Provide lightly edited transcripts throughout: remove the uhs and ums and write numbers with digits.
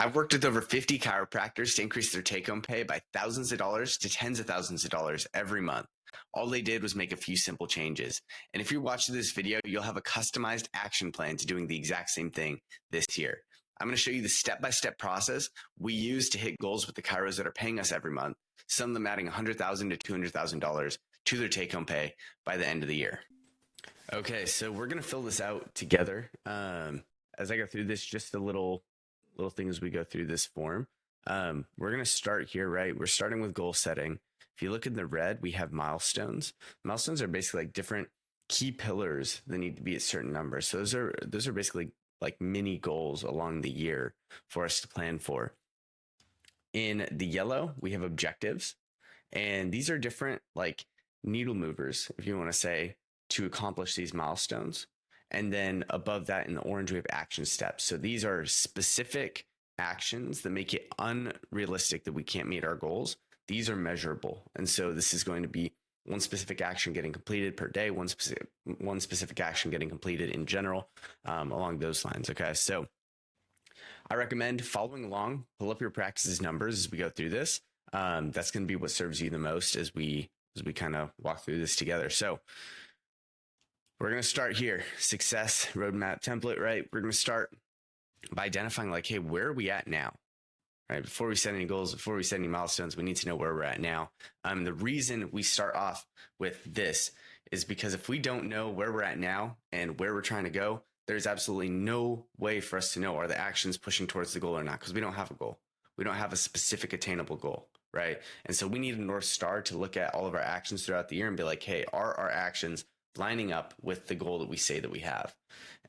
I've worked with over 50 chiropractors to increase their take-home pay by thousands of dollars to tens of thousands of dollars every month. All they did was make a few simple changes. And if you're watching this video, you'll have a customized action plan to doing the exact same thing this year. I'm going to show you the step-by-step process we use to hit goals with the chiros that are paying us every month, some of them adding $100,000 to $200,000 to their take-home pay by the end of the year. Okay, so we're going to fill this out together. As I go through this, just a little things we go through this form. We're going to start here, right? We're starting with goal setting. If you look in the red, we have milestones. Milestones are basically like different key pillars that need to be at certain numbers. So those are basically like mini goals along the year for us to plan for. In the yellow, we have objectives, and these are different like needle movers, if you want to say, to accomplish these milestones. And then above that in the orange, we have action steps. So these are specific actions that make it unrealistic that we can't meet our goals. These are measurable. And so this is going to be one specific action getting completed per day, one specific action getting completed in general, along those lines. Okay, so I recommend following along, pull up your practices numbers as we go through this. That's going to be what serves you the most as we kind of walk through this together. So we're going to start here. Success roadmap template, right? We're going to start by identifying like, hey, where are we at now? Right? Before we set any goals, before we set any milestones, we need to know where we're at now. The reason we start off with this is because if we don't know where we're at now and where we're trying to go, there's absolutely no way for us to know are the actions pushing towards the goal or not, because we don't have a goal. We don't have a specific attainable goal, right? And so we need a North Star to look at all of our actions throughout the year and be like, hey, are our actions lining up with the goal that we say that we have?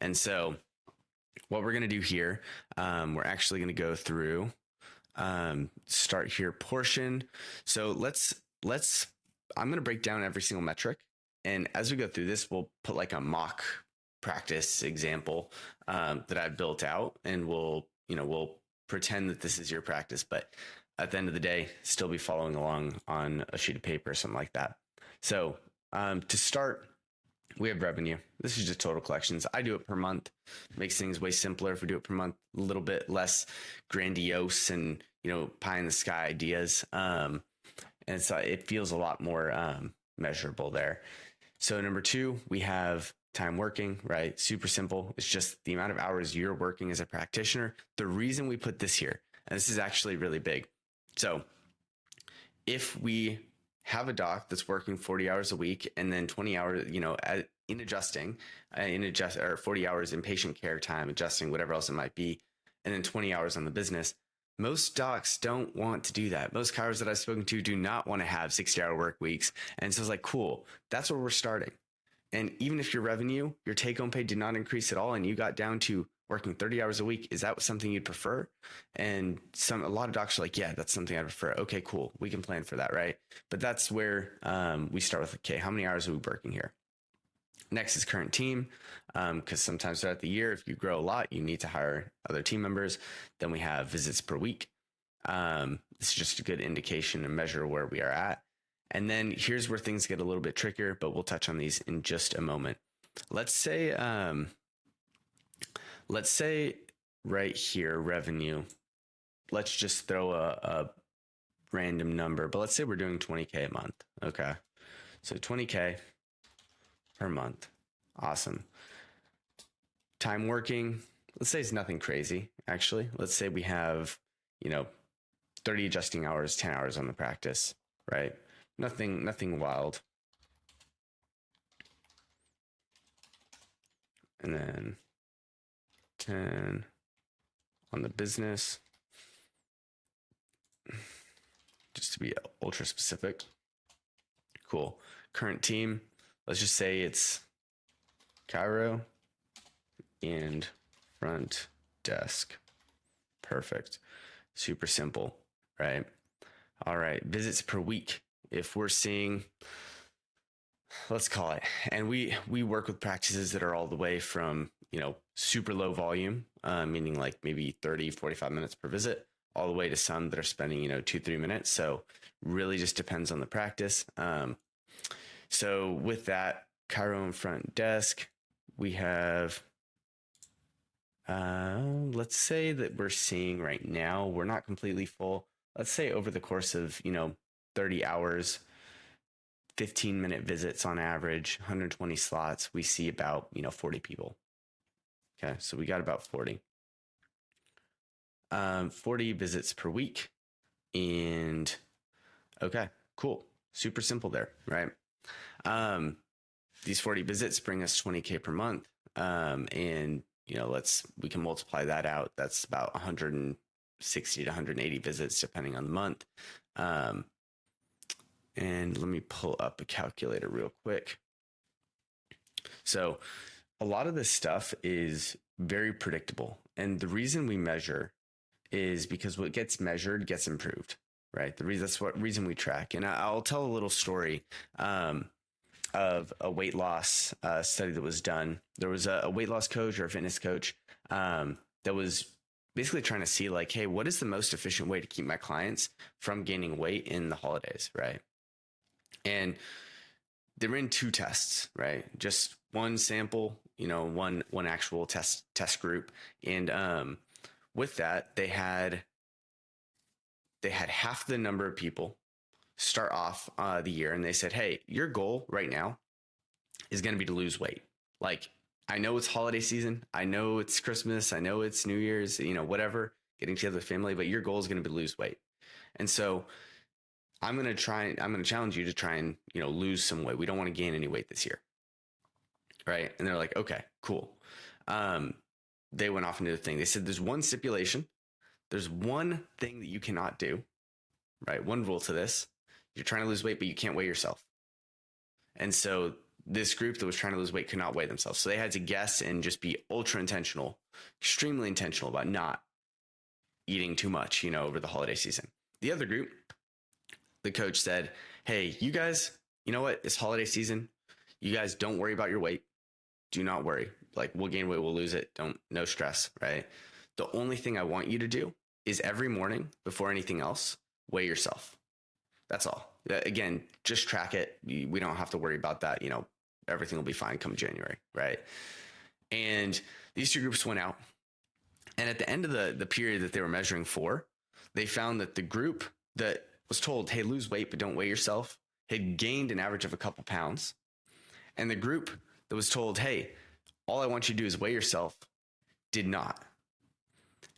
And so what we're going to do here, we're actually going to go through, start here portion. So I'm going to break down every single metric. And as we go through this, we'll put like a mock practice example that I've built out, and we'll pretend that this is your practice, but at the end of the day, still be following along on a sheet of paper or something like that. So to start, we have revenue. This is just total collections. I do it per month. Makes things way simpler if we do it per month, a little bit less grandiose and, pie in the sky ideas. And so it feels a lot more measurable there. So number 2, we have time working, right? Super simple. It's just the amount of hours you're working as a practitioner. The reason we put this here, and this is actually really big. So if we have a doc that's working 40 hours a week and then 20 hours, or 40 hours in patient care time, adjusting, whatever else it might be, and then 20 hours on the business, most docs don't want to do that. Most chiros that I've spoken to do not want to have 60-hour work weeks. And so it's like, cool, that's where we're starting. And even if your revenue, your take-home pay did not increase at all, and you got down to working 30 hours a week, is that something you'd prefer? And a lot of docs are like, yeah, that's something I prefer. Okay, cool. We can plan for that, right? But that's where we start with, okay, how many hours are we working here? Next is current team, because sometimes throughout the year, if you grow a lot, you need to hire other team members. Then we have visits per week. It's just a good indication and measure where we are at. And then here's where things get a little bit trickier, but we'll touch on these in just a moment. Let's say right here, revenue, let's just throw a random number, but let's say we're doing 20K a month. Okay. So 20K per month. Awesome. Time working, let's say it's nothing crazy, actually. Let's say we have, 30 adjusting hours, 10 hours on the practice, right? Nothing wild. And then 10 on the business, just to be ultra specific. Cool. Current team, let's just say it's chiro and front desk. Perfect. Super simple, right? All right. Visits per week. If we're seeing, let's call it, and we work with practices that are all the way from, super low volume, meaning like maybe 30, 45 minutes per visit, all the way to some that are spending, 2-3 minutes. So really just depends on the practice. So with that, chiro and front desk, we have Let's say that we're seeing right now, we're not completely full. Let's say over the course of, 30 hours, 15-minute visits on average, 120 slots, we see about, 40 people. Okay, so we got about 40. 40 visits per week. And okay, cool. Super simple there, right? These 40 visits bring us 20K per month. And we can multiply that out. That's about 160 to 180 visits depending on the month. And let me pull up a calculator real quick. So a lot of this stuff is very predictable. And the reason we measure is because what gets measured gets improved, right? That's what reason we track. And I'll tell a little story of a weight loss study that was done. There was a weight loss coach or a fitness coach that was basically trying to see like, hey, what is the most efficient way to keep my clients from gaining weight in the holidays, right? And they ran 2 tests, right? Just one sample, one actual test group. And with that, they had half the number of people start off the year, and they said, hey, your goal right now is going to be to lose weight. Like, I know it's holiday season. I know it's Christmas. I know it's New Year's, whatever, getting together with family, but your goal is going to be to lose weight. And so I'm going to challenge you to try and, lose some weight. We don't want to gain any weight this year. Right. And they're like, okay, cool. They went off into the thing. They said, there's one stipulation. There's one thing that you cannot do, right? One rule to this. You're trying to lose weight, but you can't weigh yourself. And so this group that was trying to lose weight could not weigh themselves. So they had to guess and just be ultra intentional, extremely intentional about not eating too much, over the holiday season. The other group, the coach said, hey, you guys, you know what? It's holiday season. You guys don't worry about your weight. Do not worry. Like, we'll gain weight, we'll lose it. No stress, right? The only thing I want you to do is every morning before anything else, weigh yourself. That's all. Again, just track it. We don't have to worry about that. Everything will be fine come January, right? And these 2 groups went out. And at the end of the period that they were measuring for, they found that the group that was told, hey, lose weight, but don't weigh yourself, had gained an average of a couple pounds. And the group that was told, hey, all I want you to do is weigh yourself, did not.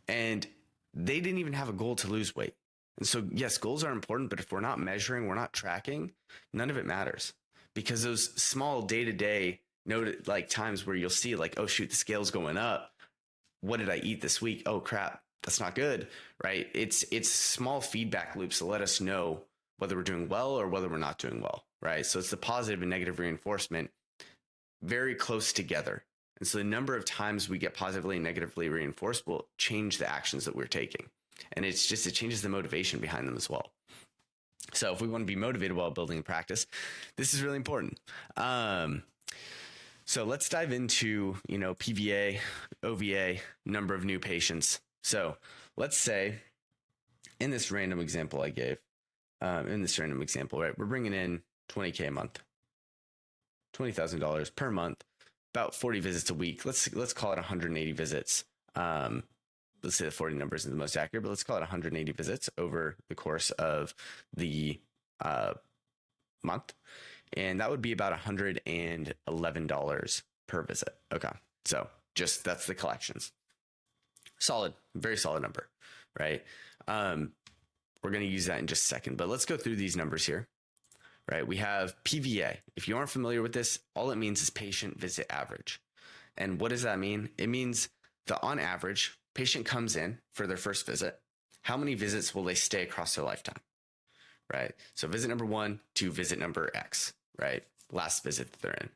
And they didn't even have a goal to lose weight. And so, yes, goals are important, but if we're not measuring, we're not tracking, none of it matters. Because those small day-to-day times where you'll see like, oh, shoot, the scale's going up. What did I eat this week? Oh, crap, that's not good, right? It's small feedback loops to let us know whether we're doing well or whether we're not doing well, right? So it's the positive and negative reinforcement very close together. And so the number of times we get positively and negatively reinforced will change the actions that we're taking. And it changes the motivation behind them as well. So if we want to be motivated while building a practice, this is really important. So let's dive into, PVA, OVA, number of new patients. So let's say in this random example I gave, right, we're bringing in 20K a month, $20,000 per month, about 40 visits a week. Let's call it 180 visits. Let's say the 40 number isn't the most accurate, but let's call it 180 visits over the course of the month. And that would be about $111 per visit. Okay. So that's the collections. Solid, very solid number, right? We're going to use that in just a second, but let's go through these numbers here, right? We have PVA. If you aren't familiar with this, all it means is patient visit average. And what does that mean? It means that on average, patient comes in for their first visit. How many visits will they stay across their lifetime, right? So visit number 1 to visit number X, right? Last visit that they're in.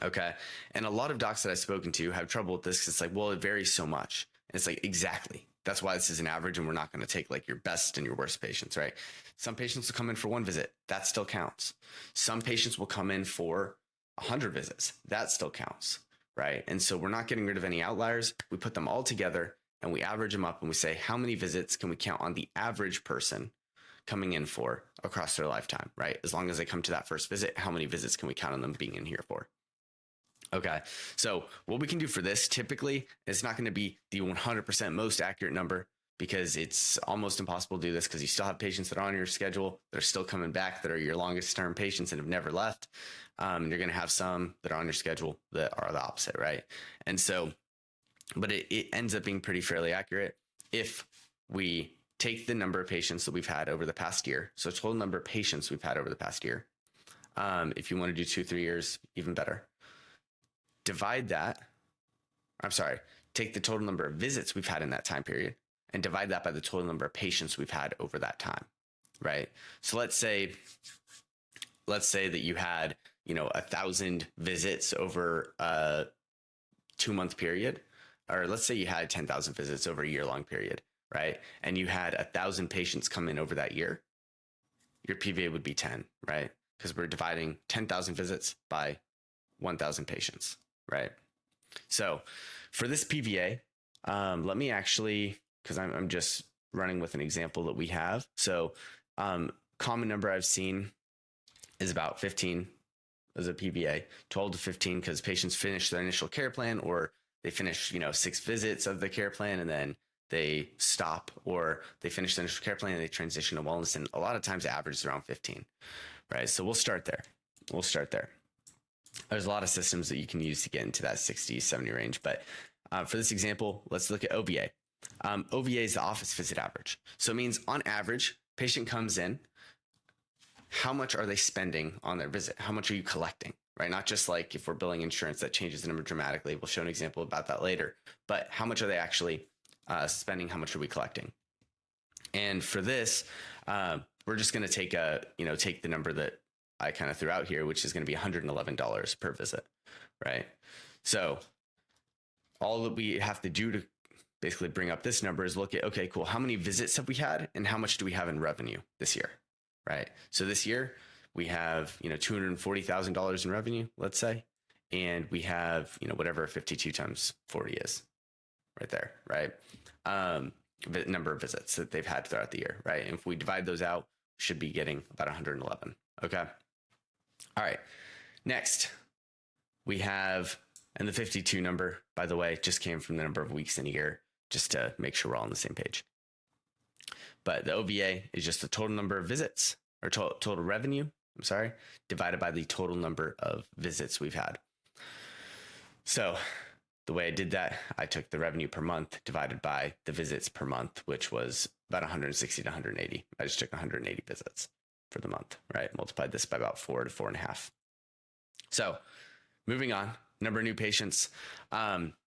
Okay. And a lot of docs that I've spoken to have trouble with this because it's like, well, it varies so much. And it's like, exactly. That's why this is an average and we're not going to take like your best and your worst patients, right? Some patients will come in for 1 visit. That still counts. Some patients will come in for 100 visits. That still counts, right? And so we're not getting rid of any outliers. We put them all together and we average them up and we say, how many visits can we count on the average person coming in for across their lifetime, right? As long as they come to that first visit, how many visits can we count on them being in here for? Okay. So what we can do for this typically, it's not going to be the 100% most accurate number because it's almost impossible to do this because you still have patients that are on your schedule that are still coming back that are your longest term patients and have never left. You're going to have some that are on your schedule that are the opposite, right? And so, but it ends up being pretty fairly accurate if we take the number of patients that we've had over the past year. So total number of patients we've had over the past year. If you want to do 2-3 years, even better. Divide that. I'm sorry, take the total number of visits we've had in that time period and divide that by the total number of patients we've had over that time, right? So let's say that you had, 1,000 visits over a 2-month period, or let's say you had 10,000 visits over a year-long period, right? And you had 1,000 patients come in over that year, your PVA would be 10, right? Because we're dividing 10,000 visits by 1,000 patients, right? So for this PVA, let me actually, because I'm just running with an example that we have. So common number I've seen is about 15 as a PVA, 12 to 15, because patients finish their initial care plan or they finish, 6 visits of the care plan and then they stop, or they finish the initial care plan and they transition to wellness. And a lot of times the average is around 15, right? So we'll start there. There's a lot of systems that you can use to get into that 60, 70 range. But for this example, let's look at OVA. OVA is the office visit average. So it means on average, patient comes in, how much are they spending on their visit? How much are you collecting, right? Not just like if we're billing insurance, that changes the number dramatically. We'll show an example about that later. But how much are they actually spending? How much are we collecting? And for this, we're just going to take take the number that I kind of threw out here, which is going to be $111 per visit, right? So all that we have to do to basically bring up this number is look at, okay, cool. How many visits have we had and how much do we have in revenue this year, right? So this year we have, $240,000 in revenue, let's say, and we have, whatever 52 times 40 is right there, right? The number of visits that they've had throughout the year, right? And if we divide those out, we should be getting about 111. Okay. All right. Next, we have, and the 52 number, by the way, just came from the number of weeks in a year, just to make sure we're all on the same page. But the OVA is just the total number of visits, or total revenue, divided by the total number of visits we've had. So the way I did that, I took the revenue per month divided by the visits per month, which was about 160 to 180. I just took 180 visits for the month, right? Multiplied this by about 4 to 4.5. So moving on, number of new patients.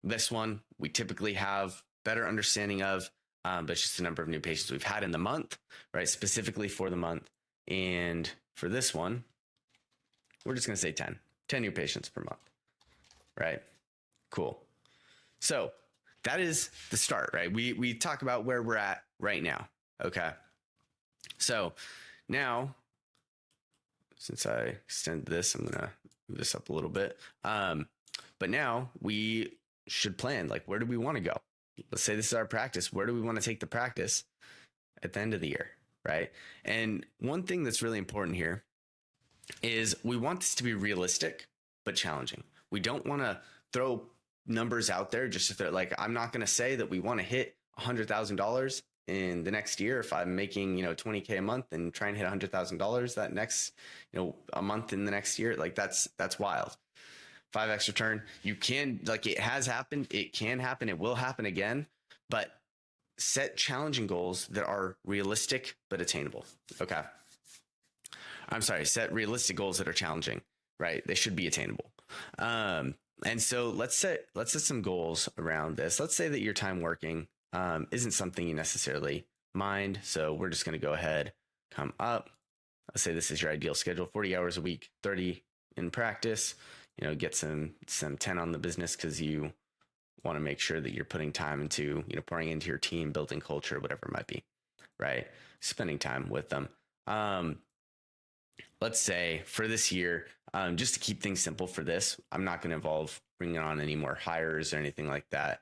This one we typically have better understanding of, but it's just the number of new patients we've had in the month, right? Specifically for the month. And for this one, we're just going to say 10 new patients per month, right? Cool. So that is the start, right? We talk about where we're at right now. Okay. So now, since I extended this, I'm going to move this up a little bit. But now we should plan, like, where do we want to go? Let's say this is our practice. Where do we want to take the practice at the end of the year, right? And one thing that's really important here is we want this to be realistic, but challenging. We don't want to throw numbers out there just to throw, like, I'm not going to say that we want to hit $100,000 in the next year. If I'm making, $20K a month and try and hit $100,000 that next, a month in the next year, like that's wild. 5x return. You can, like, it has happened. It can happen. It will happen again, but set challenging goals that are realistic, but attainable. Okay. I'm sorry. Set realistic goals that are challenging, right? They should be attainable. And so let's set some goals around this. Let's say that your time working isn't something you necessarily mind. So we're just going to go ahead, come up. Let's say this is your ideal schedule, 40 hours a week, 30 in practice, get some 10 on the business because you want to make sure that you're putting time into, pouring into your team, building culture, whatever it might be, right? Spending time with them. Let's say for this year, just to keep things simple for this, I'm not going to involve bringing on any more hires or anything like that.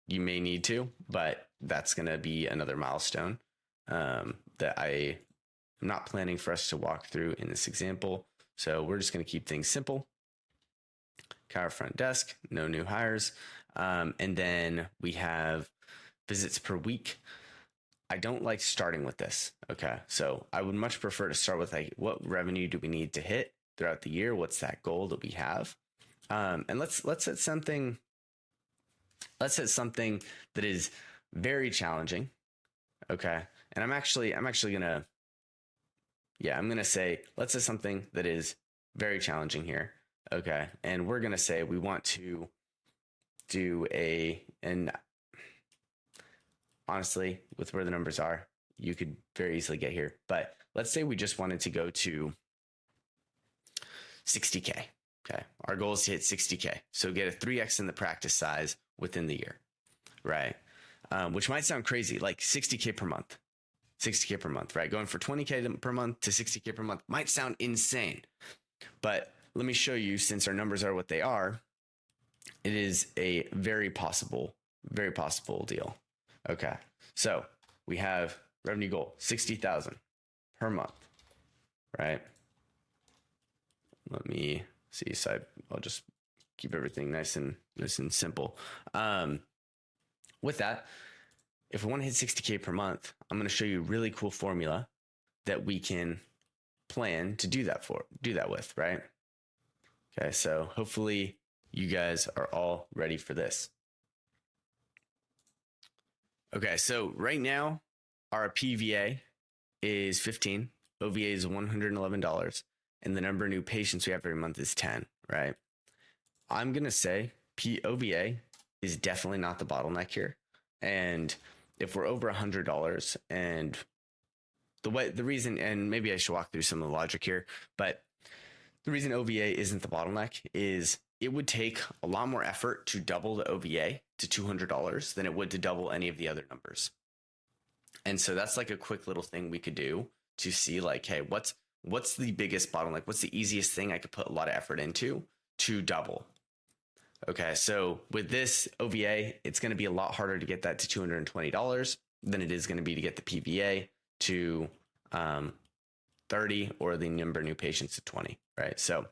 You may need to, but that's going to be another milestone that I'm not planning for us to walk through in this example. So we're just going to keep things simple. Chiro front desk, no new hires. And then we have visits per week. I don't like starting with this. Okay. So I would much prefer to start with like, what revenue do we need to hit throughout the year? What's that goal that we have? And let's set something that is very challenging. Okay. And I'm actually gonna, I'm gonna say, let's set something that is very challenging here. Okay. And we're gonna say we want to do and honestly, with where the numbers are, you could very easily get here. But let's say we just wanted to go to 60K. Okay. Our goal is to hit 60K. So get a 3x in the practice size within the year, right? Which might sound crazy, like 60K per month. 60K per month, right? Going for 20K per month to 60K per month might sound insane. But let me show you, since our numbers are what they are, it is a very possible deal. Okay. So we have revenue goal, 60,000 per month, right? Let me see. So I'll just keep everything nice and simple. With that, if we want to hit 60K per month, I'm going to show you a really cool formula that we can plan to do that with, right? Okay. So hopefully you guys are all ready for this. Okay. So right now our PVA is 15, OVA is $111, and the number of new patients we have every month is 10, right? I'm going to say OVA is definitely not the bottleneck here. And if we're over $100, and the reason, and maybe I should walk through some of the logic here, but the reason OVA isn't the bottleneck is it would take a lot more effort to double the OVA to $200 than it would to double any of the other numbers. And so that's like a quick little thing we could do to see like, hey, what's the biggest bottleneck? What's the easiest thing I could put a lot of effort into to double? Okay, so with this OVA, it's going to be a lot harder to get that to $220 than it is going to be to get the PVA to 30 or the number of new patients to 20, right? So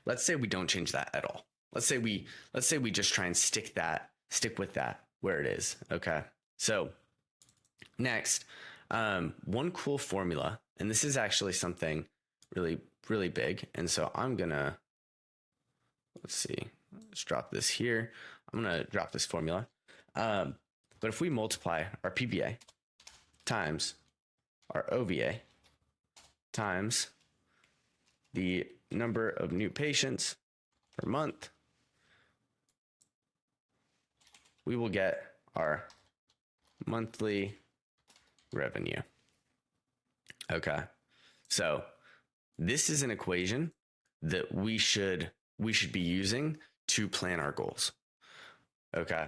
let's say we don't change that at all. Let's say we just try and stick with that where it is. Okay, so next, one cool formula, and this is actually something really, really big. And so I'm gonna, let's see, let's drop this here. I'm gonna drop this formula. But if we multiply our PVA times our OVA times the number of new patients per month, we will get our monthly revenue. Okay. So this is an equation that we should be using to plan our goals. Okay.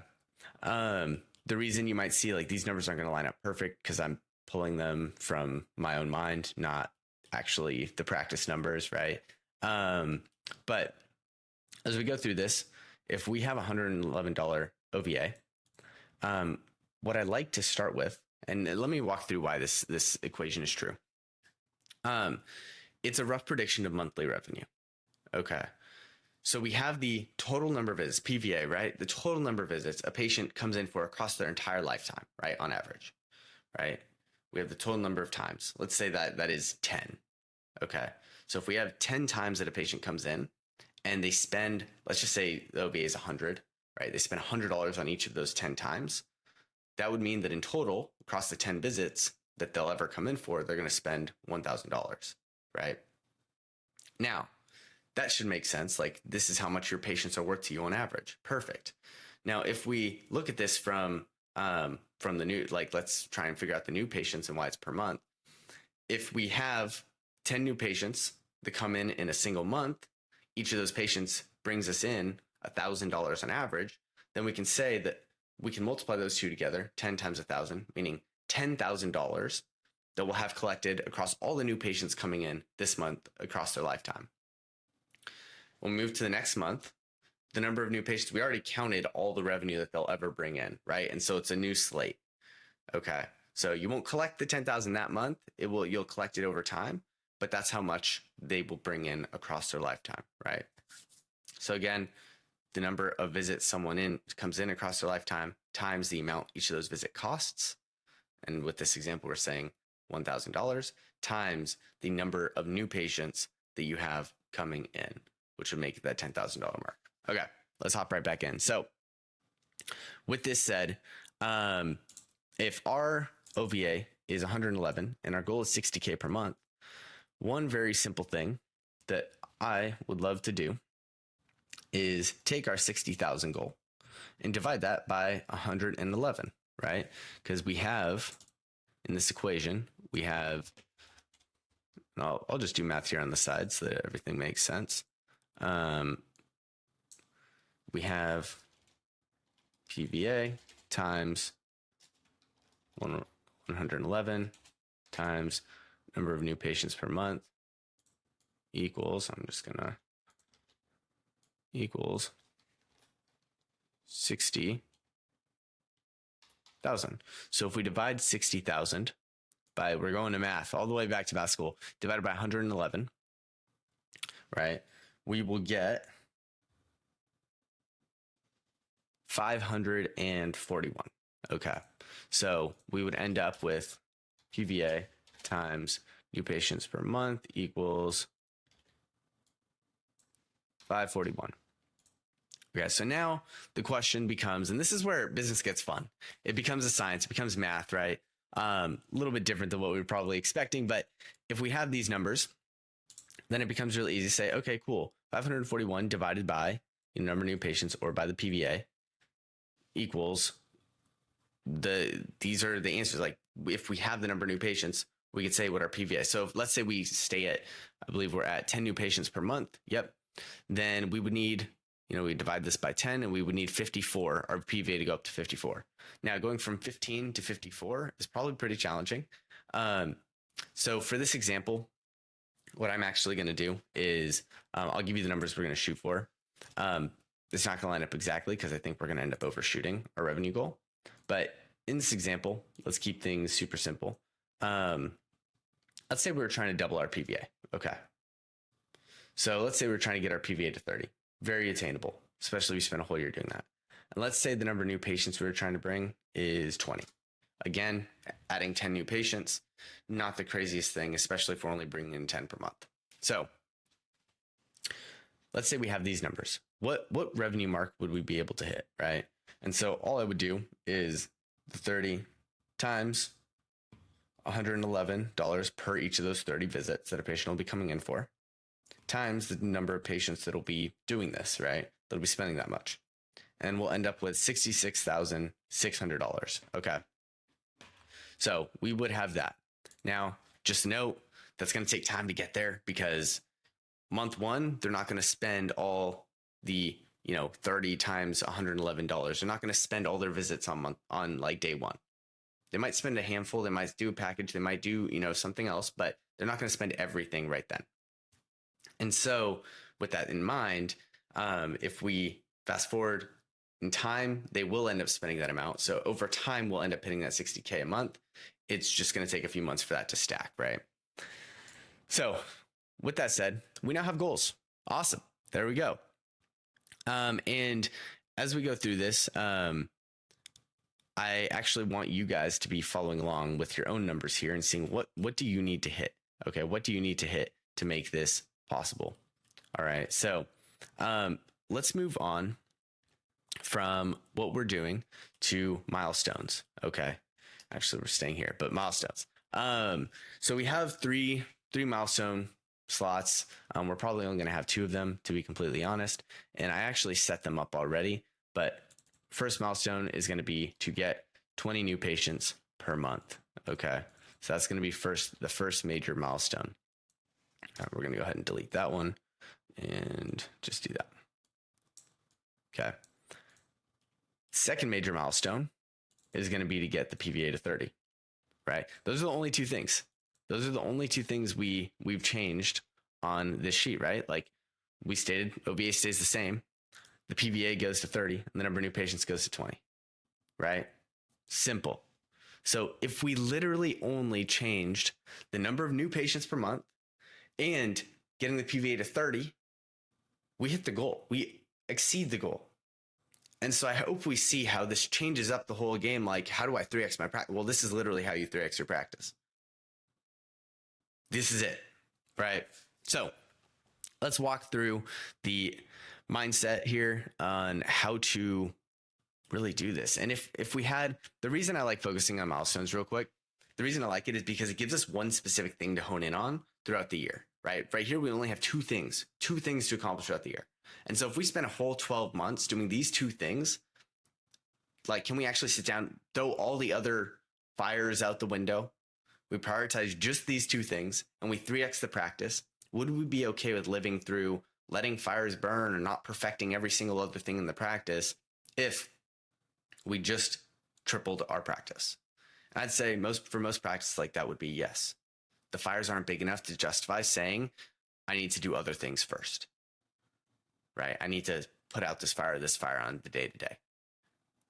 The reason you might see like these numbers aren't going to line up perfect because I'm pulling them from my own mind, not actually the practice numbers, right? But as we go through this, if we have $111 OVA, what I like to start with, and let me walk through why this equation is true. It's a rough prediction of monthly revenue. Okay. So we have the total number of visits, PVA, right? The total number of visits a patient comes in for across their entire lifetime, right? On average, right? We have the total number of times. Let's say that is 10. Okay. So if we have 10 times that a patient comes in and they spend, let's just say the OVA is 100, right? They spend $100 on each of those 10 times. That would mean that in total, across the 10 visits that they'll ever come in for, they're going to spend $1,000, right? Now, that should make sense. Like, this is how much your patients are worth to you on average. Perfect. Now, if we look at this from the new, like, let's try and figure out the new patients and why it's per month. If we have 10 new patients that come in a single month, each of those patients brings us in $1,000 on average, then we can say that we can multiply those two together, 10 times 1,000, meaning $10,000 that we'll have collected across all the new patients coming in this month across their lifetime. When we move to the next month, the number of new patients, we already counted all the revenue that they'll ever bring in, right? And so it's a new slate. Okay. So you won't collect the 10,000 that month. You'll collect it over time, but that's how much they will bring in across their lifetime, right? So again, the number of visits someone comes in across their lifetime times the amount each of those visit costs. And with this example, we're saying $1,000 times the number of new patients that you have coming in, which would make that $10,000 mark. Okay, let's hop right back in. So with this said, if our OVA is 111 and our goal is 60K per month, one very simple thing that I would love to do is take our 60,000 goal and divide that by 111, right? Because we have in this equation, we have, I'll just do math here on the side so that everything makes sense. We have PVA times 111 times number of new patients per month equals, equals 60,000. So if we divide 60,000 by, we're going to math all the way back to math school, divided by 111, right? We will get 541. Okay. So we would end up with PVA times new patients per month equals 541. Okay, so now the question becomes, and this is where business gets fun. It becomes a science, it becomes math, right? A little bit different than what we were probably expecting, but if we have these numbers, then it becomes really easy to say, okay, cool. 541 divided by the number of new patients or by the PVA equals these are the answers. Like if we have the number of new patients, we could say what our PVA. So let's say we stay at, I believe we're at 10 new patients per month. Yep. Then we would need, we divide this by 10 and we would need 54, our PVA to go up to 54. Now going from 15 to 54 is probably pretty challenging. So for this example, what I'm actually going to do is I'll give you the numbers we're going to shoot for. It's not going to line up exactly because I think we're going to end up overshooting our revenue goal. But in this example, let's keep things super simple. Let's say we were trying to double our PVA. Okay. So let's say we're trying to get our PVA to 30. Very attainable, especially if we spent a whole year doing that. And let's say the number of new patients we were trying to bring is 20. Again, adding 10 new patients, not the craziest thing, especially if we're only bringing in 10 per month. So let's say we have these numbers. What revenue mark would we be able to hit, right? And so all I would do is the 30 times $111 per each of those 30 visits that a patient will be coming in for, times the number of patients that'll be doing this, right? That'll be spending that much. And we'll end up with $66,600. Okay. So we would have that. Now, just note that's going to take time to get there because month one, they're not going to spend all the, 30 times $111. They're not going to spend all their visits on like day one. They might spend a handful. They might do a package. They might do, something else, but they're not going to spend everything right then. And so with that in mind, if we fast forward in time, they will end up spending that amount. So over time, we'll end up hitting that 60K a month. It's just going to take a few months for that to stack, right? So with that said, we now have goals. Awesome. There we go. And as we go through this, I actually want you guys to be following along with your own numbers here and seeing what do you need to hit? Okay. What do you need to hit to make this possible? All right. So, let's move on from what we're doing to milestones. Okay. Actually, we're staying here, but milestones. So we have three milestone slots. We're probably only going to have 2 of them, to be completely honest. And I actually set them up already, but first milestone is going to be to get 20 new patients per month. Okay. So that's going to be the first major milestone. We're going to go ahead and delete that one and just do that. Okay. Second major milestone is going to be to get the PVA to 30, right? Those are the only 2 things. Those are the only 2 things we've changed on this sheet, right? Like we stated, OVA stays the same. The PVA goes to 30 and the number of new patients goes to 20, right? Simple. So if we literally only changed the number of new patients per month and getting the PVA to 30, we hit the goal. We exceed the goal. And so I hope we see how this changes up the whole game. Like, how do I 3x my practice? Well, this is literally how you 3x your practice. This is it, right? So let's walk through the mindset here on how to really do this. And if we had, the reason I like focusing on milestones real quick, the reason I like it is because it gives us one specific thing to hone in on throughout the year, right? Right here, we only have two things to accomplish throughout the year. And so if we spend a whole 12 months doing these two things, like, can we actually sit down, throw all the other fires out the window? We prioritize just these two things and we 3x the practice. Would we be okay with living through letting fires burn or not perfecting every single other thing in the practice if we just tripled our practice? I'd say for most practices like that would be yes. The fires aren't big enough to justify saying, I need to do other things first, right? I need to put out this fire on the day to day,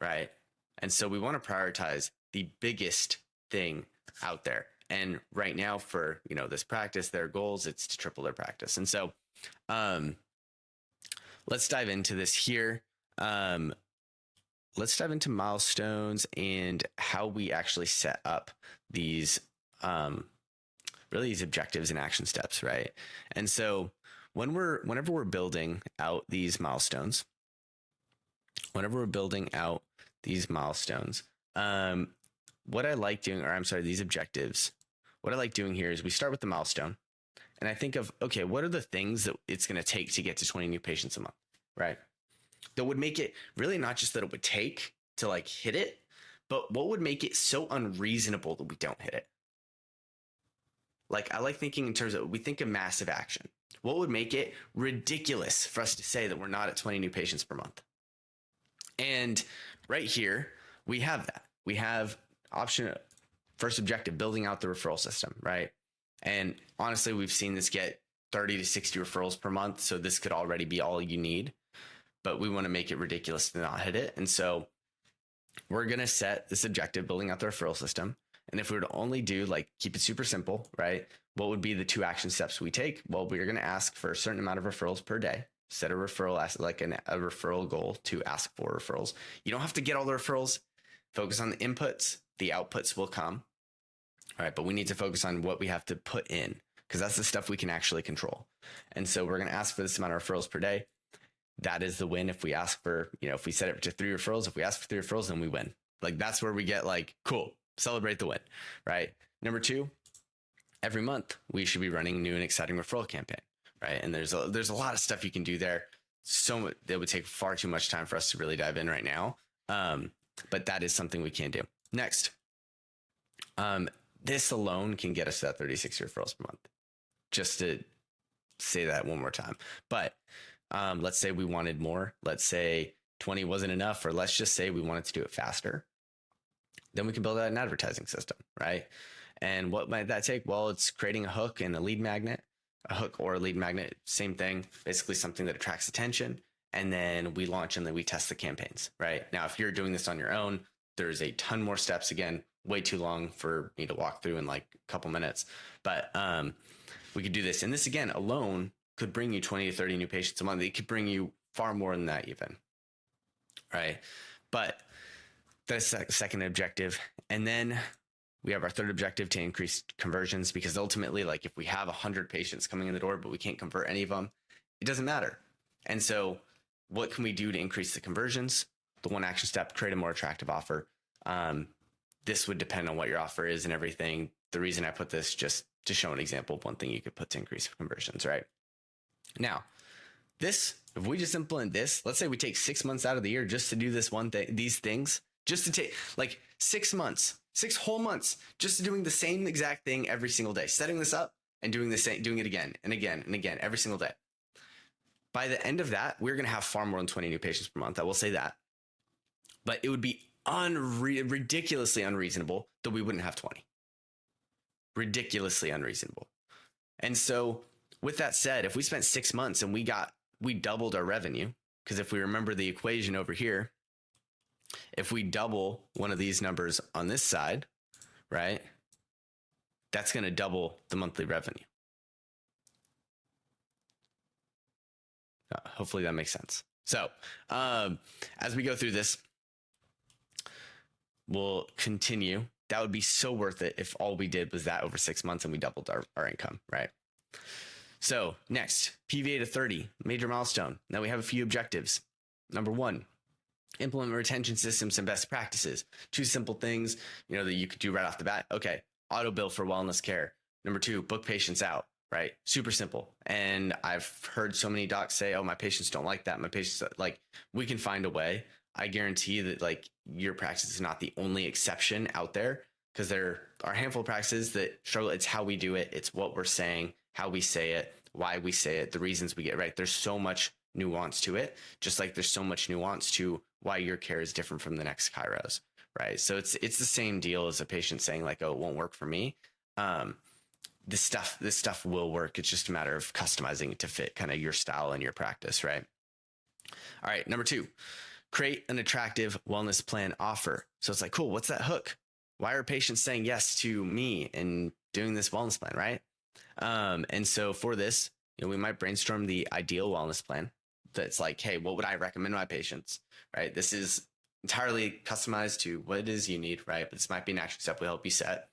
right? And so we want to prioritize the biggest thing out there. And right now for, this practice, their goals, it's to triple their practice. And so let's dive into this here. Let's dive into milestones and how we actually set up these, really these objectives and action steps, right? And so whenever we're building out these milestones, what I like doing, these objectives, what I like doing here is we start with the milestone and I think of, okay, what are the things that it's going to take to get to 20 new patients a month, right? That would make it really not just that it would take to like hit it, but what would make it so unreasonable that we don't hit it? Like, I like thinking in terms of, we think of massive action. What would make it ridiculous for us to say that we're not at 20 new patients per month? And right here, we have that. We have option, first objective, building out the referral system, right? And honestly, we've seen this get 30 to 60 referrals per month. So this could already be all you need, but we want to make it ridiculous to not hit it. And so we're going to set this objective, building out the referral system. And if we were to only do, like, keep it super simple, right? What would be the 2 action steps we take? Well, we're going to ask for a certain amount of referrals per day. Set a referral, a referral goal to ask for referrals. You don't have to get all the referrals. Focus on the inputs. The outputs will come. All right, but we need to focus on what we have to put in because that's the stuff we can actually control. And so we're going to ask for this amount of referrals per day. That is the win. If we ask for, if we set it to 3 referrals, if we ask for 3 referrals, then we win. Like, that's where we get like, cool, celebrate the win, right? Number 2, every month we should be running a new and exciting referral campaign, right? And there's a lot of stuff you can do there. So that would take far too much time for us to really dive in right now. But that is something we can do. Next, this alone can get us to that 36 referrals per month. Just to say that one more time. But let's say we wanted more. Let's say 20 wasn't enough, or let's just say we wanted to do it faster. Then we can build out an advertising system, right? And what might that take? Well, it's creating a hook and a lead magnet. A hook or a lead magnet, same thing, basically something that attracts attention. And then we launch and then we test the campaigns, right? Now, if you're doing this on your own, there's a ton more steps. Again, way too long for me to walk through in like a couple minutes, but we could do this. And this, again, alone could bring you 20 to 30 new patients a month. It could bring you far more than that even, right? But that's the second objective. And then we have our third objective to increase conversions, because ultimately, like, if we have 100 patients coming in the door, but we can't convert any of them, it doesn't matter. And so what can we do to increase the conversions? The one action step, create a more attractive offer. This would depend on what your offer is and everything. The reason I put this just to show an example of one thing you could put to increase conversions, right? Now, this, if we just implement this, let's say we take 6 months out of the year just to do this one thing, these things, just to take like 6 months, 6 whole months, just doing the same exact thing every single day, setting this up and doing the same, doing it again and again and again every single day. By the end of that, we're going to have far more than 20 new patients per month. I will say that, but it would be ridiculously unreasonable that we wouldn't have 20. Ridiculously unreasonable. And so with that said, if we spent 6 months and we doubled our revenue, because if we remember the equation over here, if we double one of these numbers on this side, right, that's going to double the monthly revenue. Hopefully that makes sense. So as we go through this, we'll continue. That would be so worth it if all we did was that over 6 months and we doubled our income, right? So next, PVA to 30, major milestone. Now we have a few objectives. Number 1, implement retention systems and best practices. 2 simple things, that you could do right off the bat. Okay, auto bill for wellness care. Number 2, book patients out, right? Super simple. And I've heard so many docs say, oh, my patients don't like that. My patients, like, we can find a way. I guarantee that like your practice is not the only exception out there, because there are a handful of practices that struggle. It's how we do it. It's what we're saying, how we say it, why we say it, the reasons we get right. There's so much nuance to it, just like there's so much nuance to why your care is different from the next chiros, right? So it's the same deal as a patient saying like, oh, it won't work for me. This stuff will work. It's just a matter of customizing it to fit kind of your style and your practice, right? All right, number 2, create an attractive wellness plan offer. So it's like, cool, what's that hook? Why are patients saying yes to me and doing this wellness plan, right? And so for this, we might brainstorm the ideal wellness plan that's like, hey, what would I recommend to my patients, right? This is entirely customized to what it is you need, right? But this might be an action step we help you set.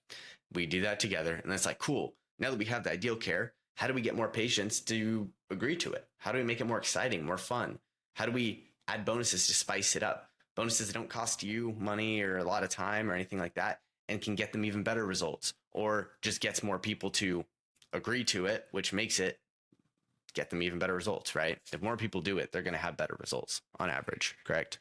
We do that together. And it's like, cool, now that we have the ideal care, how do we get more patients to agree to it? How do we make it more exciting, more fun? How do we add bonuses to spice it up? Bonuses that don't cost you money or a lot of time or anything like that, and can get them even better results, or just gets more people to agree to it, which makes it get them even better results, right? If more people do it, they're going to have better results on average, correct?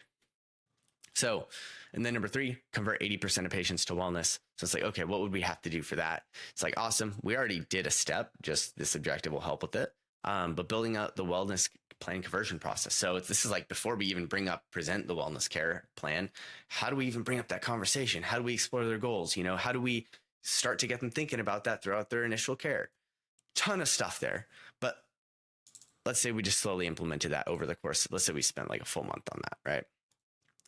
So, and then number 3, convert 80% of patients to wellness. So it's like, okay, what would we have to do for that? It's like, awesome. We already did a step, just this objective will help with it. But building out the wellness plan conversion process. So this is like before we even present the wellness care plan, how do we even bring up that conversation? How do we explore their goals? How do we start to get them thinking about that throughout their initial care? Ton of stuff there. But let's say we just slowly implemented that over the course. Let's say we spent like a full month on that, right?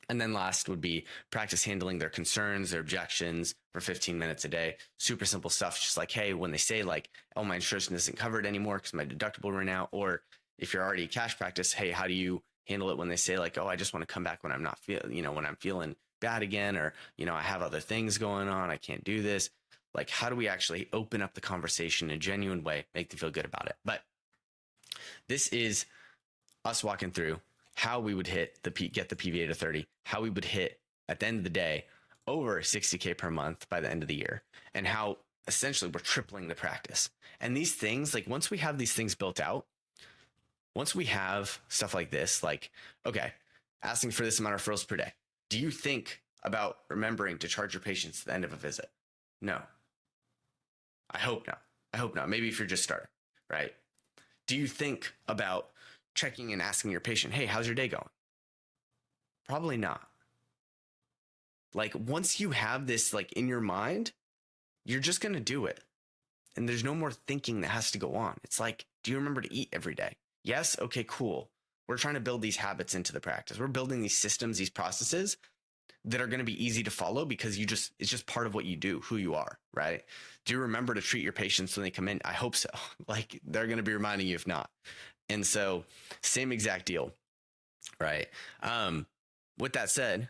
And then last would be practice handling their concerns, their objections for 15 minutes a day. Super simple stuff. Just like, hey, when they say like, oh, my insurance isn't covered anymore because my deductible ran out. Or if you're already a cash practice, hey, how do you handle it when they say like, oh, I just want to come back when I'm not when I'm feeling bad again, or, I have other things going on. I can't do this. Like, how do we actually open up the conversation in a genuine way, make them feel good about it? But this is us walking through how we would get the PVA to 30, how we would hit at the end of the day over 60K per month by the end of the year, and how essentially we're tripling the practice. And these things, like once we have these things built out, once we have stuff like this, like, okay, asking for this amount of referrals per day, do you think about remembering to charge your patients at the end of a visit? No. I hope not. Maybe if you're just starting, right? Do you think about checking and asking your patient, hey, how's your day going? Probably not. Like once you have this like in your mind, you're just going to do it. And there's no more thinking that has to go on. It's like, do you remember to eat every day? Yes. Okay, cool. We're trying to build these habits into the practice. We're building these systems, these processes that are going to be easy to follow because it's just part of what you do, who you are, right? Do you remember to treat your patients when they come in? I hope so. Like they're going to be reminding you if not. And so same exact deal, right? With that said,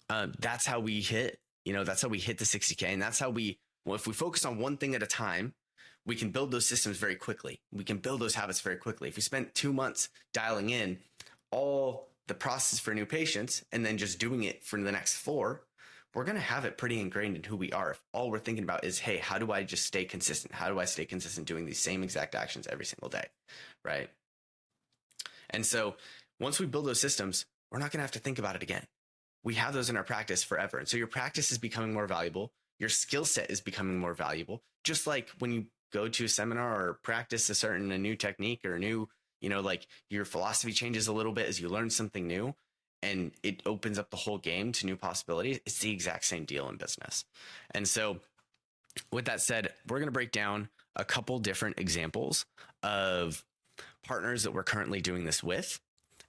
that's how we hit, that's how we hit the 60K. And that's how if we focus on one thing at a time, we can build those systems very quickly. We can build those habits very quickly. If we spent 2 months dialing in all the process for new patients and then just doing it for the next 4, we're going to have it pretty ingrained in who we are. If all we're thinking about is, hey, how do I just stay consistent? How do I stay consistent doing these same exact actions every single day, right? And so once we build those systems, we're not going to have to think about it again. We have those in our practice forever. And so your practice is becoming more valuable. Your skill set is becoming more valuable. Just like when you go to a seminar or practice a new technique or a new, like your philosophy changes a little bit as you learn something new and it opens up the whole game to new possibilities. It's the exact same deal in business. And so with that said, we're going to break down a couple different examples of partners that we're currently doing this with.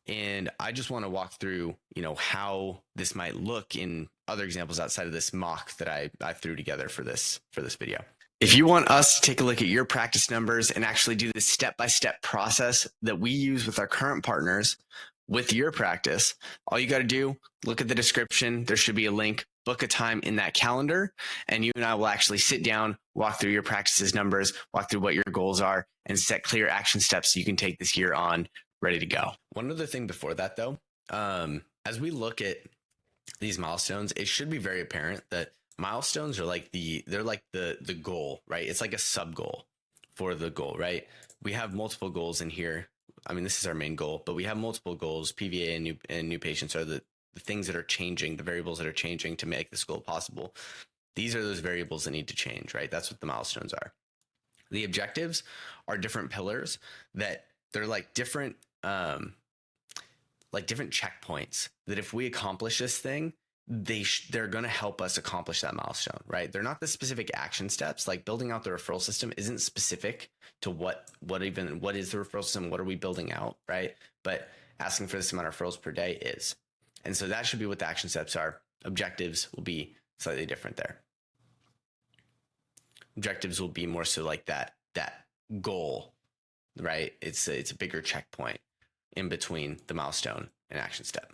And I just want to walk through, how this might look in other examples outside of this mock that I threw together for this video. If you want us to take a look at your practice numbers and actually do the step-by-step process that we use with our current partners with your practice, all you got to do, look at the description. There should be a link, book a time in that calendar, and you and I will actually sit down, walk through your practice's numbers, walk through what your goals are, and set clear action steps so you can take this year on ready to go. One other thing before that, though, as we look at these milestones, it should be very apparent that milestones are like the goal, right? It's like a sub goal for the goal, right? We have multiple goals in here. I mean, this is our main goal, but we have multiple goals. PVA and new patients are the things that are changing, the variables that are changing to make this goal possible. These are those variables that need to change, right? That's what the milestones are. The objectives are different pillars that they're like different checkpoints that if we accomplish this thing, they're going to help us accomplish that milestone, right? They're not the specific action steps. Like building out the referral system isn't specific to what is the referral system? What are we building out, right? But asking for this amount of referrals per day is. And so that should be what the action steps are. Objectives will be slightly different there. Objectives will be more so like that goal, right? It's a bigger checkpoint in between the milestone and action step.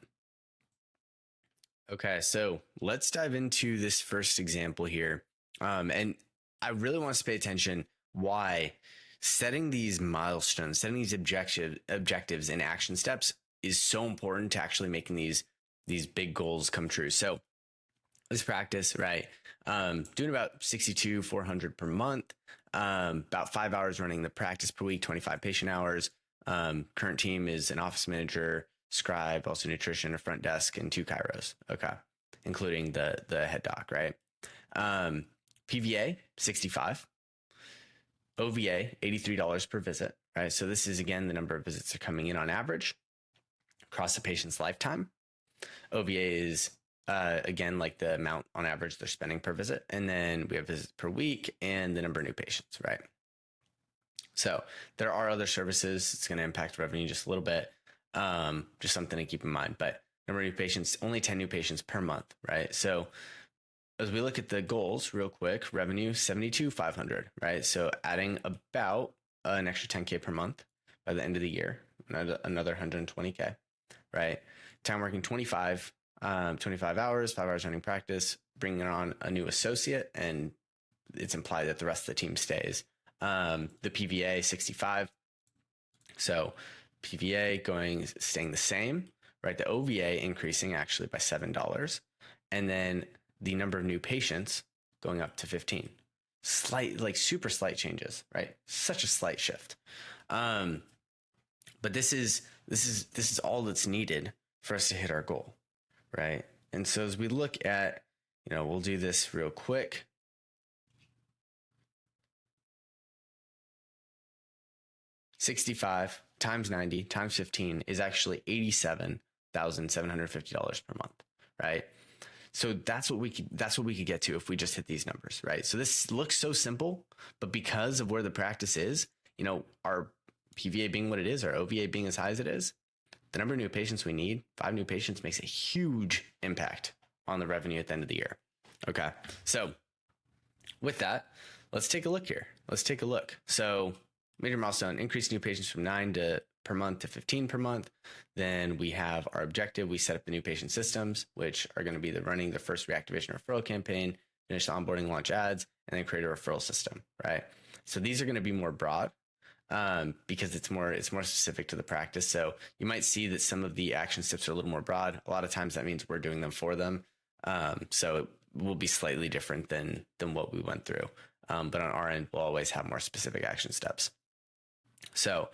Okay, so let's dive into this first example here. And I really want us to pay attention why setting these milestones, setting these objectives and action steps is so important to actually making these big goals come true. So this practice, right? Doing about 400 per month, about 5 hours running the practice per week, 25 patient hours. Current team is an office manager, scribe, also nutrition, a front desk, and 2 chiros. Okay. Including the head doc, right? PVA, 65. OVA, $83 per visit, right? So this is, again, the number of visits that are coming in on average across the patient's lifetime. OVA is, again, like the amount on average they're spending per visit. And then we have visits per week and the number of new patients, right? So there are other services. It's going to impact revenue just a little bit. Just something to keep in mind, but number of new patients, only 10 new patients per month, right? So as we look at the goals real quick, revenue, 72,500, right? So adding about an extra 10K per month by the end of the year, another 120K, right? Time working 25 hours, 5 hours running practice, bringing on a new associate, and it's implied that the rest of the team stays. The PVA, 65. So PVA staying the same, right? The OVA increasing actually by $7. And then the number of new patients going up to 15. Super slight changes, right? Such a slight shift. But this is all that's needed for us to hit our goal, right? And so as we look at, we'll do this real quick. $65 times 90 times 15 is actually $87,750 per month, right? So that's what we could get to if we just hit these numbers, right? So this looks so simple, but because of where the practice is, our PVA being what it is, our OVA being as high as it is, the number of new patients we need, 5 new patients, makes a huge impact on the revenue at the end of the year. Okay, so with that, let's take a look here. Let's take a look. So major milestone, increase new patients from 9 per month to 15 per month. Then we have our objective. We set up the new patient systems, which are going to be running the first reactivation referral campaign, finish the onboarding, launch ads, and then create a referral system, right? So these are going to be more broad because it's more specific to the practice. So you might see that some of the action steps are a little more broad. A lot of times that means we're doing them for them. So it will be slightly different than what we went through. But on our end, we'll always have more specific action steps. So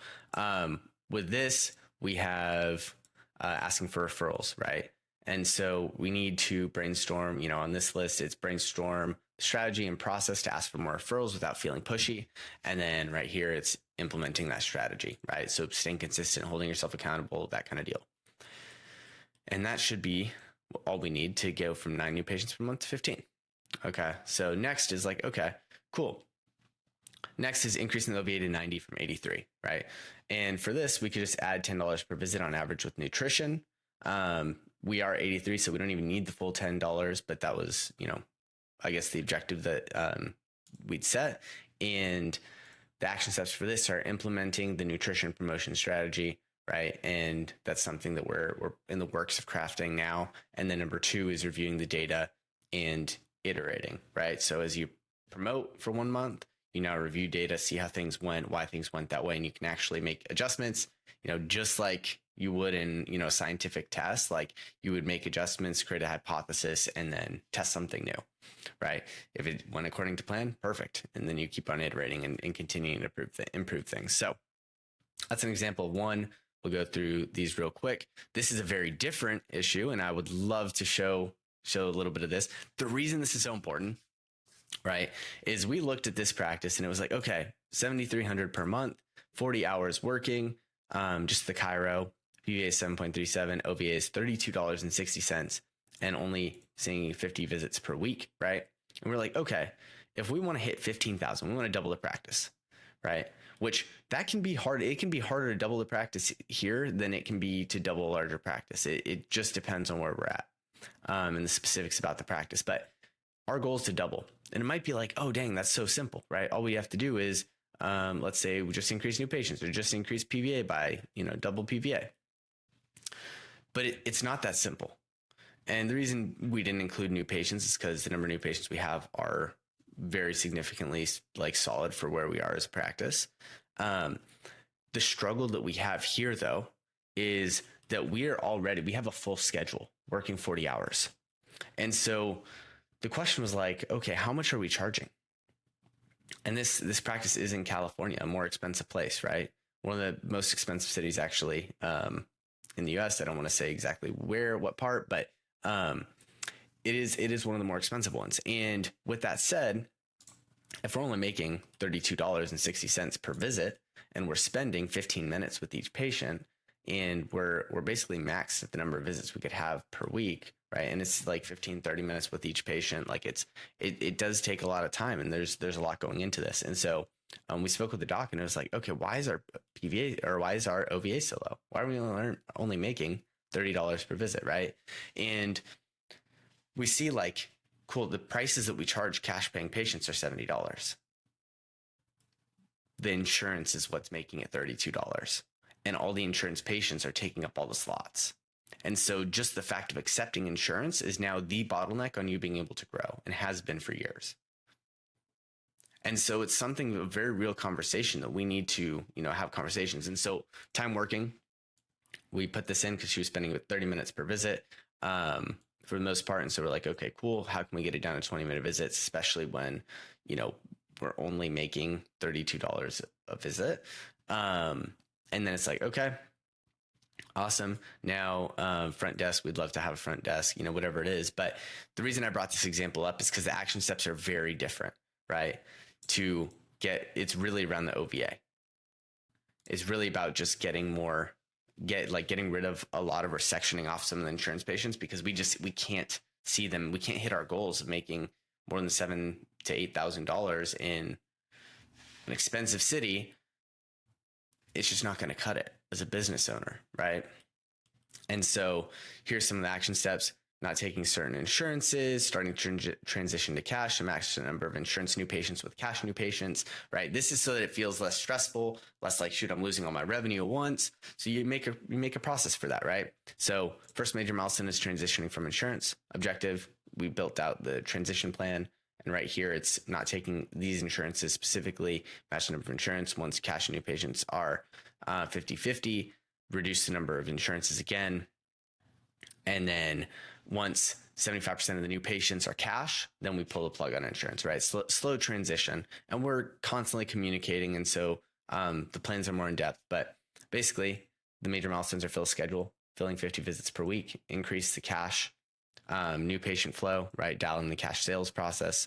with this, we have asking for referrals, right? And so we need to brainstorm, on this list, it's brainstorm strategy and process to ask for more referrals without feeling pushy. And then right here, it's implementing that strategy, right? So staying consistent, holding yourself accountable, that kind of deal. And that should be all we need to go from 9 new patients per month to 15. Okay. So next is okay, cool. Next is increasing the OVA to 90 from 83, right? And for this, we could just add $10 per visit on average with nutrition. We are 83, so we don't even need the full $10, but that was, I guess the objective that we'd set. And the action steps for this are implementing the nutrition promotion strategy, right? And that's something that we're in the works of crafting now. And then number 2 is reviewing the data and iterating, right? So as you promote for 1 month, you now review data, see how things went, why things went that way, and you can actually make adjustments, just like you would in, a scientific test. Like you would make adjustments, create a hypothesis, and then test something new, right? If it went according to plan, perfect. And then you keep on iterating and continuing to improve things. So that's an example of one. We'll go through these real quick. This is a very different issue, and I would love to show a little bit of this. The reason this is so important, right, is we looked at this practice and it was like, okay, $7,300 per month, 40 hours working, just the chiro, PVA is 7.37, OVA is $32.60, and only seeing 50 visits per week, right? And we're like, okay, if we want to hit 15,000, we want to double the practice, right? Which that can be hard. It can be harder to double the practice here than it can be to double a larger practice. It just depends on where we're at, and the specifics about the practice. But our goal is to double. And it might be like, oh, dang, that's so simple, right? All we have to do is, let's say we just increase new patients or just increase PVA by, double PVA. But it's not that simple. And the reason we didn't include new patients is because the number of new patients we have are very significantly solid for where we are as a practice. The struggle that we have here, though, is that we have a full schedule working 40 hours. And so the question was like, okay, how much are we charging? And this practice is in California, a more expensive place, right? One of the most expensive cities actually in the US. I don't want to say exactly what part, but it is one of the more expensive ones. And with that said, if we're only making $32.60 per visit and we're spending 15 minutes with each patient, and we're basically maxed at the number of visits we could have per week, right? And it's like 15-30 minutes with each patient. Like it does take a lot of time, and there's a lot going into this. And so we spoke with the doc, and it was like, okay, why is our PVA or why is our OVA so low? Why are we only making $30 per visit, right? And we see cool, the prices that we charge cash paying patients are $70. The insurance is what's making it $32. And all the insurance patients are taking up all the slots. And so just the fact of accepting insurance is now the bottleneck on you being able to grow, and has been for years. And so it's something, a very real conversation that we need to, have conversations. And so time working, we put this in because she was spending 30 minutes per visit for the most part. And so we're like, okay, cool. How can we get it down to 20-minute visits, especially when, we're only making $32 a visit. And then it's like, okay, awesome. Now, front desk, we'd love to have a front desk, whatever it is. But the reason I brought this example up is because the action steps are very different, right? It's really around the OVA. It's really about just getting rid of a lot of, or sectioning off some of the insurance patients, because we can't see them. We can't hit our goals of making more than $7,000 to $8,000 in an expensive city. It's just not going to cut it as a business owner, right? And so here's some of the action steps: not taking certain insurances, starting to transition to cash, to match the number of insurance new patients with cash new patients, right? This is so that it feels less stressful, less like, shoot, I'm losing all my revenue at once. So you make a process for that, right? So first major milestone is transitioning from insurance. Objective, we built out the transition plan. And right here, it's not taking these insurances specifically, match the number of insurance once cash and new patients are 50-50, reduce the number of insurances again. And then once 75% of the new patients are cash, then we pull the plug on insurance, right? Slow transition. And we're constantly communicating. And so the plans are more in depth, but basically the major milestones are fill schedule, filling 50 visits per week, increase the cash, new patient flow, right? Dial in the cash sales process.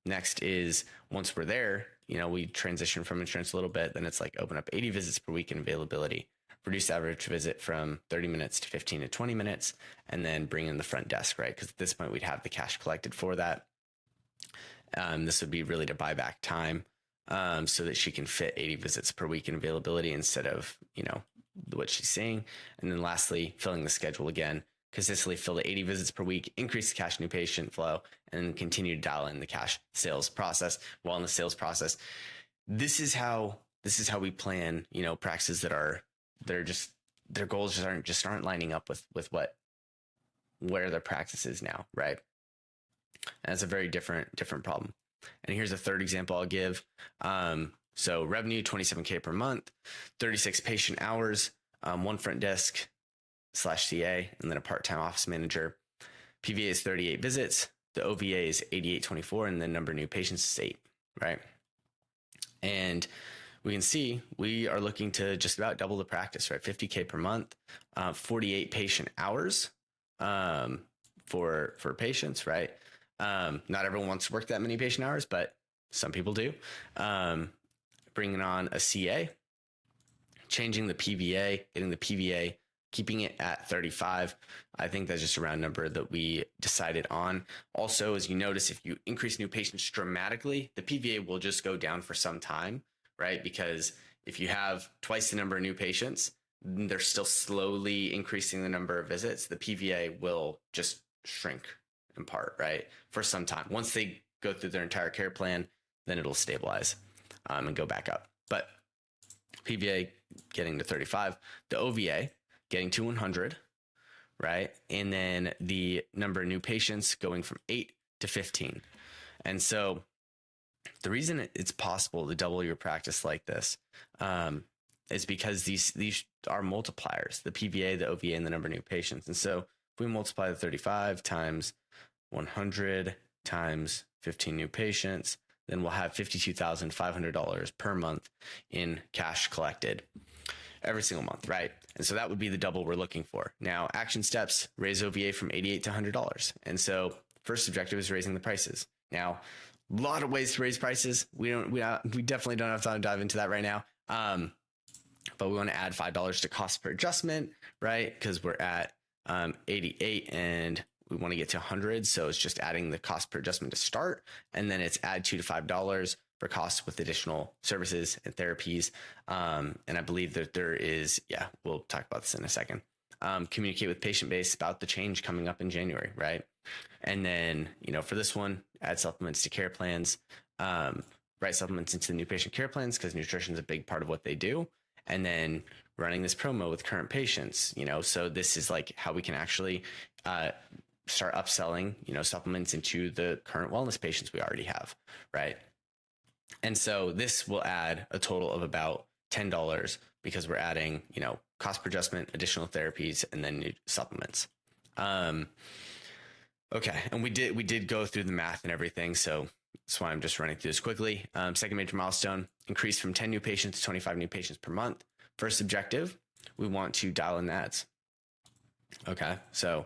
Next is, once we're there, we transition from insurance a little bit, then it's like open up 80 visits per week in availability, reduce average visit from 30 minutes to 15 to 20 minutes, and then bring in the front desk, right? Because at this point we'd have the cash collected for that. This would be really to buy back time so that she can fit 80 visits per week in availability instead of, what she's seeing. And then lastly, filling the schedule again, consistently fill the 80 visits per week, increase the cash new patient flow, and continue to dial in the cash sales process, wellness sales process. This is how we plan, practices that they're just, their goals aren't lining up with where their practice is now, right? And it's a very different problem. And here's a third example I'll give. So revenue, $27K per month, 36 patient hours, one front desk /CA, and then a part-time office manager. PVA is 38 visits. The OVA is 8824, and the number of new patients is 8, right? And we can see we are looking to just about double the practice, right? 50K per month, 48 patient hours for patients, right? Not everyone wants to work that many patient hours, but some people do. Bringing on a CA, changing the PVA, getting the PVA, keeping it at 35. I think that's just a round number that we decided on. Also, as you notice, if you increase new patients dramatically, the PVA will just go down for some time, right? Because if you have twice the number of new patients, they're still slowly increasing the number of visits. The PVA will just shrink in part, right? For some time. Once they go through their entire care plan, then it'll stabilize and go back up. But PVA getting to 35, the OVA getting to 100, right? And then the number of new patients going from 8 to 15. And so the reason it's possible to double your practice like this is because these are multipliers, the PVA, the OVA, and the number of new patients. And so if we multiply the 35 times 100 times 15 new patients, then we'll have $52,500 per month in cash collected every single month, right? And so that would be the double we're looking for. Now, action steps, raise OVA from $88 to $100. And so first objective is raising the prices. Now, a lot of ways to raise prices. We definitely don't have time to dive into that right now. But we want to add $5 to cost per adjustment, right? Because we're at 88 and we want to get to 100. So it's just adding the cost per adjustment to start. And then it's add $2 to $5 for costs with additional services and therapies. And I believe that there is, we'll talk about this in a second. Communicate with patient base about the change coming up in January, right? And then, for this one, add supplements to care plans, write supplements into the new patient care plans because nutrition is a big part of what they do. And then running this promo with current patients, so this is like how we can actually start upselling, supplements into the current wellness patients we already have, right? And so this will add a total of about $10 because we're adding, cost per adjustment, additional therapies, and then new supplements. Okay. And we did go through the math and everything. So that's why I'm just running through this quickly. Second major milestone, increase from 10 new patients to 25 new patients per month. First objective, we want to dial in ads. Okay. So,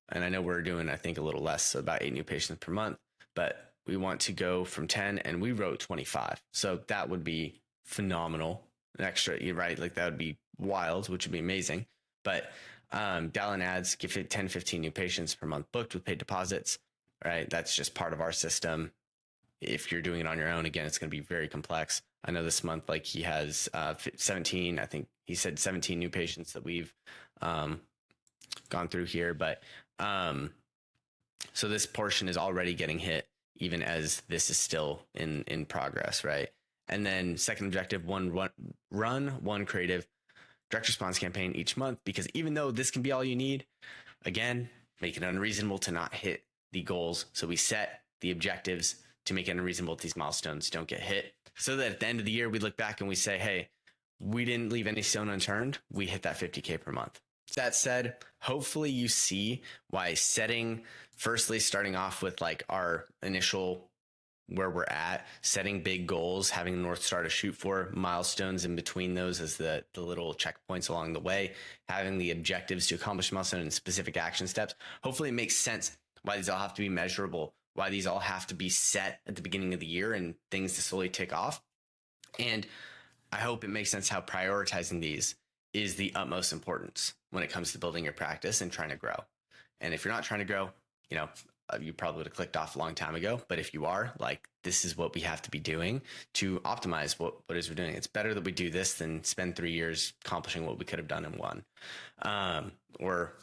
and I know we're doing, I think, a little less, so about 8 new patients per month, but we want to go from 10 and we wrote 25. So that would be phenomenal. An extra, right? Like that would be wild, which would be amazing. But dial in ads, give it 10, 15 new patients per month booked with paid deposits, right? That's just part of our system. If you're doing it on your own, again, it's going to be very complex. I know this month, like he has 17, I think he said 17 new patients that we've gone through here. But so this portion is already getting hit even as this is still in progress, right? And then second objective, run one creative direct response campaign each month, because even though this can be all you need, again, make it unreasonable to not hit the goals. So we set the objectives to make it unreasonable that these milestones don't get hit, so that at the end of the year, we look back and we say, hey, we didn't leave any stone unturned. We hit that 50K per month. That said, hopefully you see why firstly, starting off with like our initial where we're at, setting big goals, having North Star to shoot for, milestones in between those as the little checkpoints along the way, having the objectives to accomplish milestone and specific action steps. Hopefully it makes sense why these all have to be measurable, why these all have to be set at the beginning of the year and things to slowly tick off. And I hope it makes sense how prioritizing these is the utmost importance when it comes to building your practice and trying to grow. And if you're not trying to grow, you probably would have clicked off a long time ago. But if you are, like, this is what we have to be doing to optimize what it is we're doing. It's better that we do this than spend 3 years accomplishing what we could have done in one, or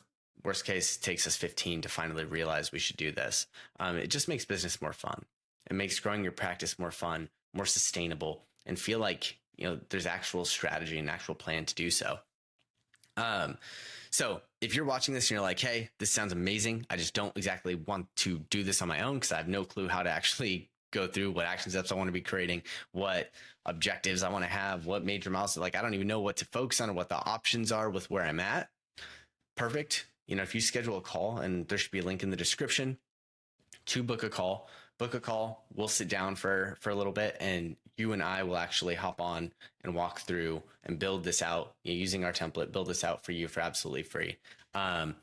Worst case, it takes us 15 to finally realize we should do this. It just makes business more fun. It makes growing your practice more fun, more sustainable, and feel like, there's actual strategy and actual plan to do so. So if you're watching this and you're like, hey, this sounds amazing, I just don't exactly want to do this on my own because I have no clue how to actually go through what action steps I want to be creating, what objectives I want to have, what major milestones, like I don't even know what to focus on or what the options are with where I'm at. Perfect. If you schedule a call, and there should be a link in the description to book a call, we'll sit down for a little bit, and you and I will actually hop on and walk through and build this out using our template, build this out for you for absolutely free. But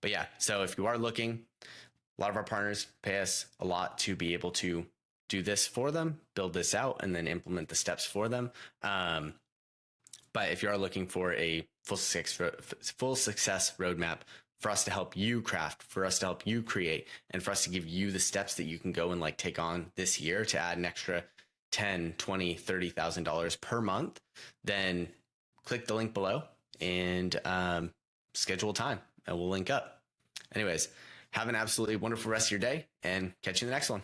yeah, so if you are looking, a lot of our partners pay us a lot to be able to do this for them, build this out, and then implement the steps for them. But if you are looking for a full success roadmap for us to help you craft, for us to help you create, and for us to give you the steps that you can go and take on this year to add an extra $10, $20, $30,000 per month, then click the link below and schedule time, and we'll link up. Anyways, have an absolutely wonderful rest of your day, and catch you in the next one.